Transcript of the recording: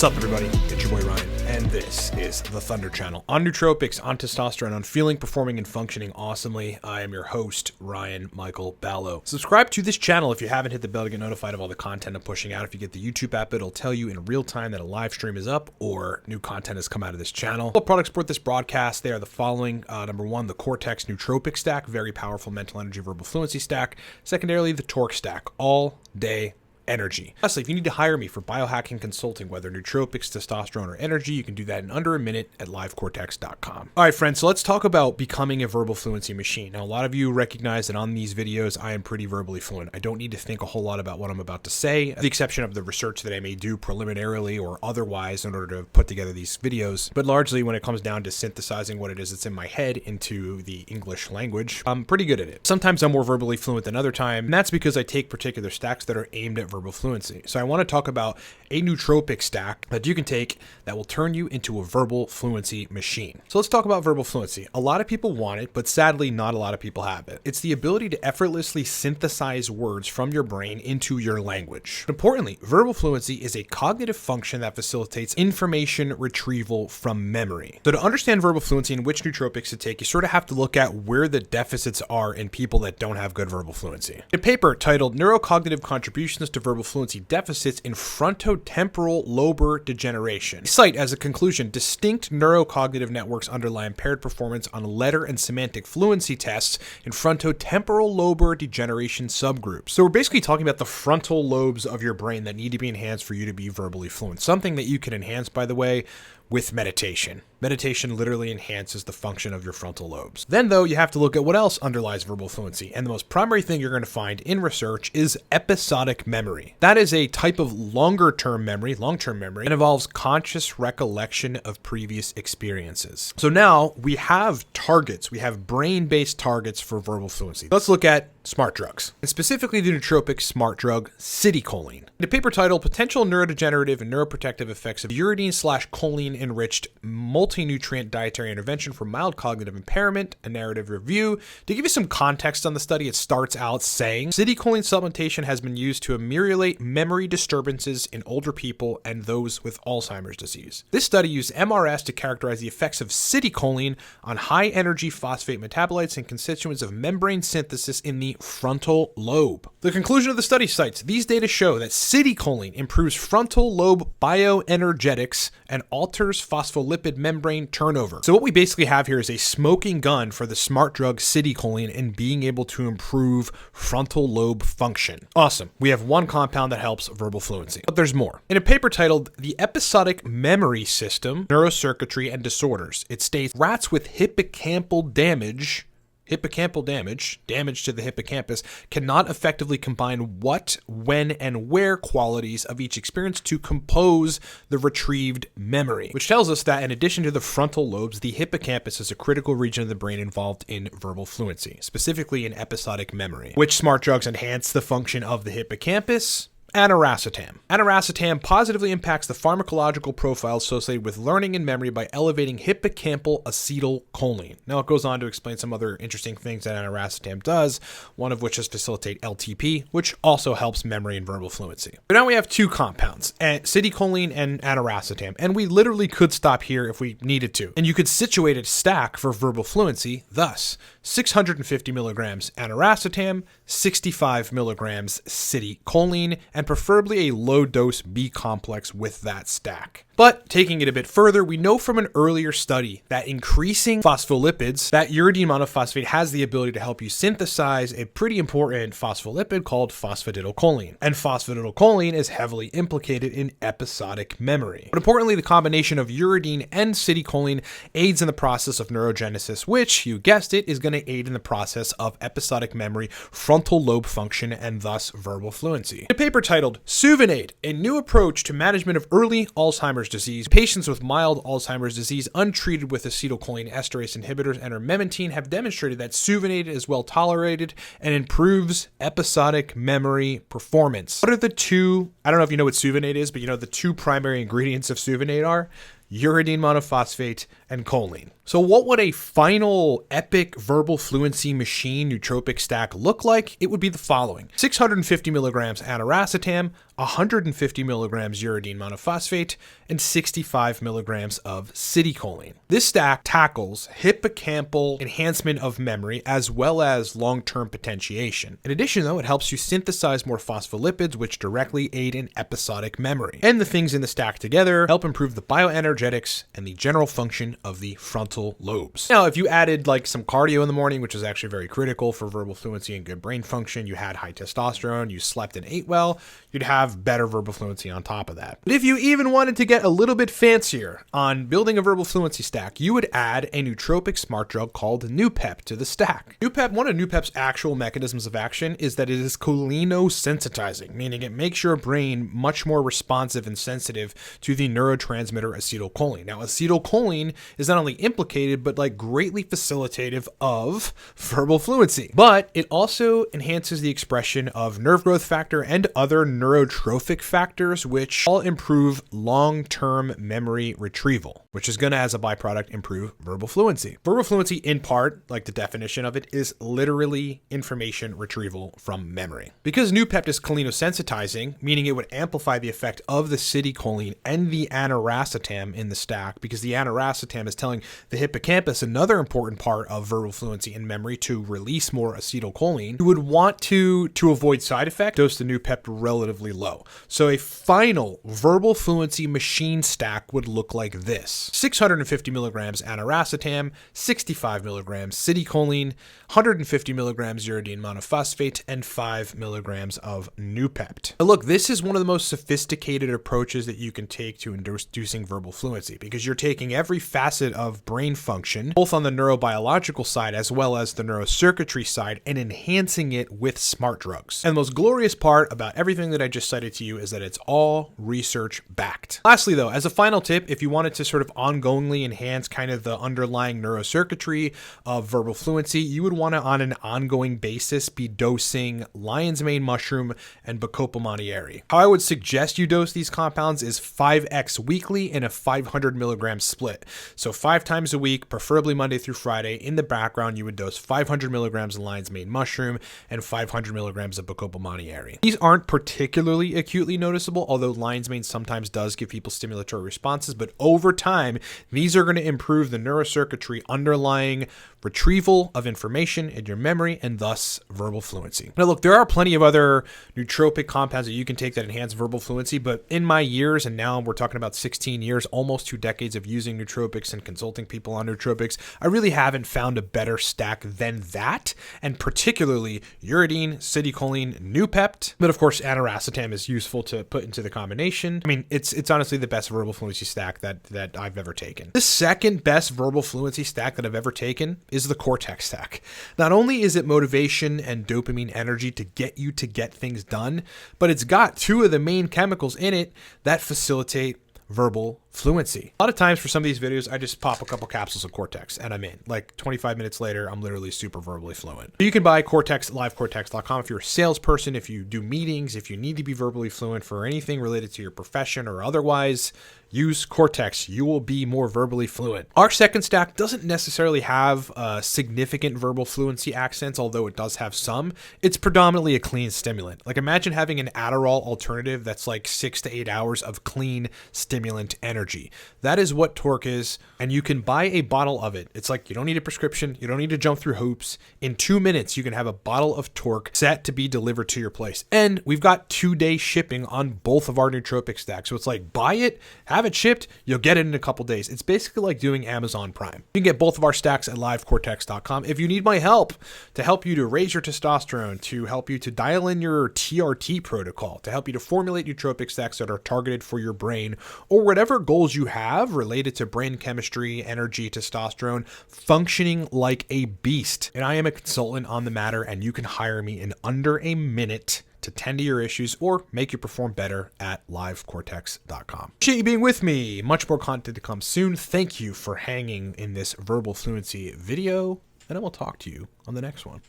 What's up, everybody? It's your boy Ryan, and this is the Thunder Channel. On nootropics, on testosterone, on feeling, performing, and functioning awesomely, I am your host, Ryan Michael Ballo. Subscribe to this channel if you haven't. Hit the bell to get notified of all the content I'm pushing out. If you get the YouTube app, it'll tell you in real time that a live stream is up or new content has come out of this channel. All products support this broadcast. They are the following. Number one, the Cortex Nootropic Stack, very powerful mental energy verbal fluency stack. Secondarily, the Torque Stack, all day energy. Lastly, if you need to hire me for biohacking consulting, whether nootropics, testosterone, or energy, you can do that in under a minute at livecortex.com. All right, friends, so let's talk about becoming a verbal fluency machine. Now, a lot of you recognize that on these videos, I am pretty verbally fluent. I don't need to think a whole lot about what I'm about to say, with the exception of the research that I may do preliminarily or otherwise in order to put together these videos. But largely, when it comes down to synthesizing what it is that's in my head into the English language, I'm pretty good at it. Sometimes I'm more verbally fluent than other times, and that's because I take particular stacks that are aimed at verbal fluency. So I want to talk about a nootropic stack that you can take that will turn you into a verbal fluency machine. So let's talk about verbal fluency. A lot of people want it, but sadly not a lot of people have it. It's the ability to effortlessly synthesize words from your brain into your language. Importantly, verbal fluency is a cognitive function that facilitates information retrieval from memory. So to understand verbal fluency and which nootropics to take, you sort of have to look at where the deficits are in people that don't have good verbal fluency. A paper titled Neurocognitive Contributions to Verbal Fluency Deficits in Frontotemporal Lobar Degeneration cite as a conclusion distinct neurocognitive networks underlie impaired performance on letter and semantic fluency tests in frontotemporal lobar degeneration subgroups. So we're basically talking about the frontal lobes of your brain that need to be enhanced for you to be verbally fluent. Something that you can enhance, by the way, with meditation. Meditation literally enhances the function of your frontal lobes. Then, though, you have to look at what else underlies verbal fluency. And the most primary thing you're going to find in research is episodic memory. That is a type of long-term memory, and involves conscious recollection of previous experiences. So now we have targets. We have brain-based targets for verbal fluency. Let's look at smart drugs, and specifically the nootropic smart drug citicoline. The paper titled Potential Neurodegenerative and Neuroprotective Effects of Uridine/choline enriched multi-nutrient dietary intervention for mild cognitive impairment, a narrative review. To give you some context on the study, it starts out saying citicoline supplementation has been used to ameliorate memory disturbances in older people and those with Alzheimer's disease. This study used MRS to characterize the effects of citicoline on high energy phosphate metabolites and constituents of membrane synthesis in the frontal lobe. The conclusion of the study cites, these data show that citicoline improves frontal lobe bioenergetics and alters phospholipid membrane turnover. So what we basically have here is a smoking gun for the smart drug citicoline and being able to improve frontal lobe function. Awesome. We have one compound that helps verbal fluency, but there's more. In a paper titled The Episodic Memory System, Neurocircuitry and Disorders, it states rats with hippocampal damage to the hippocampus, cannot effectively combine what, when, and where qualities of each experience to compose the retrieved memory, which tells us that in addition to the frontal lobes, the hippocampus is a critical region of the brain involved in verbal fluency, specifically in episodic memory. Which smart drugs enhance the function of the hippocampus? Aniracetam. Aniracetam positively impacts the pharmacological profile associated with learning and memory by elevating hippocampal acetylcholine. Now it goes on to explain some other interesting things that aniracetam does, one of which is facilitate LTP, which also helps memory and verbal fluency. But now we have two compounds, citicoline and aniracetam, and we literally could stop here if we needed to. And you could situate a stack for verbal fluency, thus 650 milligrams aniracetam, 65 milligrams citicoline, and preferably a low-dose B complex with that stack. But taking it a bit further, we know from an earlier study that increasing phospholipids, that uridine monophosphate has the ability to help you synthesize a pretty important phospholipid called phosphatidylcholine. And phosphatidylcholine is heavily implicated in episodic memory. But importantly, the combination of uridine and citicoline aids in the process of neurogenesis, which, you guessed it, is going to aid in the process of episodic memory, frontal lobe function, and thus verbal fluency. A paper titled Suvinate, a new approach to management of early Alzheimer's disease. Patients with mild Alzheimer's disease untreated with acetylcholine esterase inhibitors and or memantine have demonstrated that Suvinate is well tolerated and improves episodic memory performance. What are the two, I don't know if you know what Suvinate is, but you know the two primary ingredients of Suvinate are uridine monophosphate and choline. So what would a final epic verbal fluency machine nootropic stack look like? It would be the following: 650 milligrams aniracetam, 150 milligrams uridine monophosphate, and 65 milligrams of citicoline. This stack tackles hippocampal enhancement of memory as well as long-term potentiation. In addition, though, it helps you synthesize more phospholipids, which directly aid in episodic memory. And the things in the stack together help improve the bioenergetics and the general function of the frontal lobes. Now, if you added like some cardio in the morning, which is actually very critical for verbal fluency and good brain function, you had high testosterone, you slept and ate well, you'd have better verbal fluency on top of that. But if you even wanted to get a little bit fancier on building a verbal fluency stack, you would add a nootropic smart drug called Noopep to the stack. One of Noopep's actual mechanisms of action is that it is cholinosensitizing, meaning it makes your brain much more responsive and sensitive to the neurotransmitter acetylcholine. Now, acetylcholine is not only implicated, but like greatly facilitative of verbal fluency. But it also enhances the expression of nerve growth factor and other neurotrophic factors, which all improve long-term memory retrieval, which is going to, as a byproduct, improve verbal fluency. Verbal fluency, in part, like the definition of it, is literally information retrieval from memory. Because Noopep is cholinosensitizing, meaning it would amplify the effect of the citicoline and the aniracetam in the stack, because the aniracetam is telling the hippocampus, another important part of verbal fluency and memory, to release more acetylcholine. You would want to avoid side effects, dose the Noopep relatively low. So a final verbal fluency machine stack would look like this: 650 milligrams aniracetam, 65 milligrams citicoline, 150 milligrams uridine monophosphate, and 5 milligrams of Noopep. Now look, this is one of the most sophisticated approaches that you can take to inducing verbal fluency, because you're taking every facet of brain function, both on the neurobiological side as well as the neurocircuitry side, and enhancing it with smart drugs. And the most glorious part about everything that I just cited to you is that it's all research backed. Lastly, though, as a final tip, if you wanted to sort of ongoingly enhance kind of the underlying neurocircuitry of verbal fluency, you would want to, on an ongoing basis, be dosing lion's mane mushroom and Bacopa monnieri. How I would suggest you dose these compounds is 5x weekly in a 500 milligram split. So 5 times a week, preferably Monday through Friday. In the background, you would dose 500 milligrams of lion's mane mushroom and 500 milligrams of Bacopa monnieri. These aren't particularly acutely noticeable, although lion's mane sometimes does give people stimulatory responses, but over time, these are going to improve the neurocircuitry underlying retrieval of information in your memory and thus verbal fluency. Now look, there are plenty of other nootropic compounds that you can take that enhance verbal fluency, but in my years, and now we're talking about 16 years, almost 2 decades of using nootropics and consulting people on nootropics, I really haven't found a better stack than that, and particularly uridine, citicoline, Noopep. But of course, aniracetam is useful to put into the combination. I mean, it's honestly the best verbal fluency stack that I've ever taken. The second best verbal fluency stack that I've ever taken is the Cortex stack. Not only is it motivation and dopamine energy to get you to get things done, but it's got 2 of the main chemicals in it that facilitate verbal fluency. A lot of times for some of these videos, I just pop a couple capsules of Cortex and I'm in. Like 25 minutes later, I'm literally super verbally fluent. You can buy Cortex at livecortex.com if you're a salesperson, if you do meetings, if you need to be verbally fluent for anything related to your profession or otherwise. Use Cortex. You will be more verbally fluent. Our second stack doesn't necessarily have significant verbal fluency accents, although it does have some. It's predominantly a clean stimulant. Like imagine having an Adderall alternative that's like 6 to 8 hours of clean stimulant energy. That is what Torque is, and you can buy a bottle of it. It's like you don't need a prescription. You don't need to jump through hoops. In 2 minutes, you can have a bottle of Torque set to be delivered to your place. And we've got 2-day shipping on both of our nootropic stacks. So it's like buy it, have it shipped, you'll get it in a couple days. It's basically like doing Amazon Prime. You can get both of our stacks at livecortex.com. If you need my help to help you to raise your testosterone, to help you to dial in your TRT protocol, to help you to formulate nootropic stacks that are targeted for your brain, or whatever goals you have related to brain chemistry, energy, testosterone, functioning like a beast. And I am a consultant on the matter, and you can hire me in under a minute to tend to your issues or make you perform better at livecortex.com. Appreciate you being with me. Much more content to come soon. Thank you for hanging in this verbal fluency video, and I will talk to you on the next one.